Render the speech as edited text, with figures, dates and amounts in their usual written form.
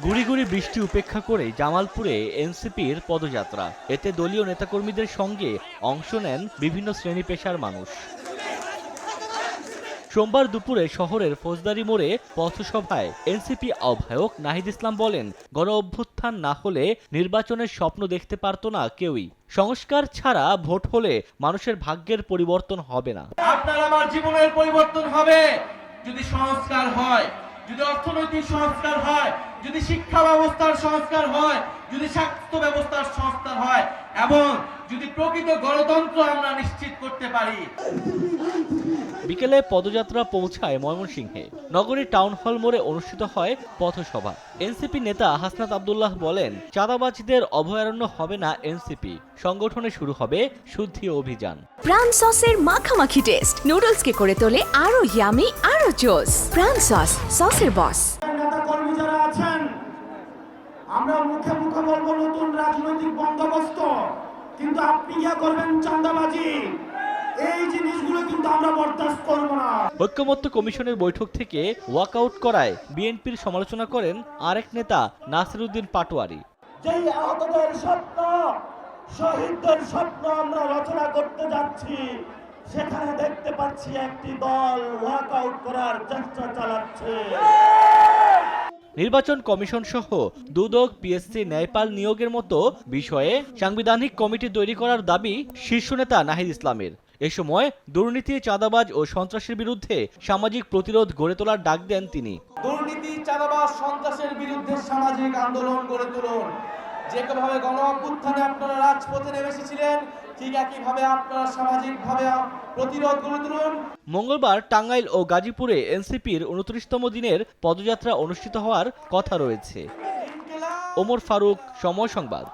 গুড়ি গুড়ি বৃষ্টি উপেক্ষা করে জামালপুরে এনসিপির পদযাত্রা। এতে দলীয় নেতাকর্মীদের সঙ্গে অংশ নেন বিভিন্ন শ্রেণী পেশার মানুষ। সোমবার দুপুরে শহরের ফৌজদারি মোড়ে পথসভায় এনসিপি আহ্বায়ক নাহিদ ইসলাম বলেন, গণ অভ্যুত্থান না হলে নির্বাচনের স্বপ্ন দেখতে পারত না কেউই। সংস্কার ছাড়া ভোট হলে মানুষের ভাগ্যের পরিবর্তন হবে না। আপনার আমার জীবনের পরিবর্তন হবে যদি সংস্কার হয়, যদি অর্থনৈতিক সংস্কার হয়, যদি শিক্ষা ব্যবস্থার সংস্কার হয়, যদি স্বাস্থ্য ব্যবস্থার সংস্কার হয় এবং যদি প্রকৃত গণতন্ত্র আমরা নিশ্চিত করতে পারি। বিকেলে পদযাত্রা পৌঁছায় ময়মনসিংহে। নগরীর টাউন হল মোড়ে অনুষ্ঠিত হয় পথসভা। এনসিপি নেতা হাসনাত আব্দুল্লাহ বলেন, চাঁদাবাজদের অভয়ারণ্য হবে না এনসিপি। সংগঠনে শুরু হবে শুদ্ধি অভিযান। প্রাণ সসের মাখামাখি টেস্ট নুডলসকে করে তোলে আরো ইয়ামি আরো জোস। প্রাণ সস, সসের বস। নেতা কর্মী যারা আছেন, আমরা মুখে মুখে বলবো নতুন রাজনৈতিক বন্দোবস্ত, কিন্তু আপনি ইয়া করবেন চাঁদাবাজি, এই জিনিসগুলো কিন্তু আমরা বরদাস্ত করব না। ঐক্যমত্য কমিশনের বৈঠক থেকে ওয়াকআউট করায় বিএনপির সমালোচনা করেন আরেক নেতা নাসিরউদ্দিন পাটোয়ারি। যেই আহতদের স্বপ্ন, শহীদদের স্বপ্ন আমরা রচনা করতে যাচ্ছি, সেখানে দেখতে পাচ্ছি একটি দল ওয়াকআউট করার চেষ্টা চালাচ্ছে। নির্বাচন কমিশন সহ দুদক, পিএসসি, ন্যায়পাল নিয়োগের মতো বিষয়ে সাংবিধানিক কমিটি তৈরি করার দাবি শীর্ষ নেতা নাহিদ ইসলামের। এ সময় দুর্নীতি, চাঁদাবাজ ও সন্ত্রাসের বিরুদ্ধে সামাজিক প্রতিরোধ গড়ে তোলার ডাক দেন তিনি। দুর্নীতি, চাঁদাবাজ, সন্ত্রাসের বিরুদ্ধে সামাজিক আন্দোলন গড়ে তুলুন। যেভাবে গণ অভ্যুত্থানে আপনারা রাজপথে নেমে এসেছিলেন, ঠিক একইভাবে আপনারা সামাজিকভাবে প্রতিরোধ গড়ে তুলুন। মঙ্গলবার টাঙ্গাইল ও গাজীপুরে এনসিপির 29তম দিনের পদযাত্রা অনুষ্ঠিত হওয়ার কথা রয়েছে। ওমর ফারুক, সময় সংবাদ।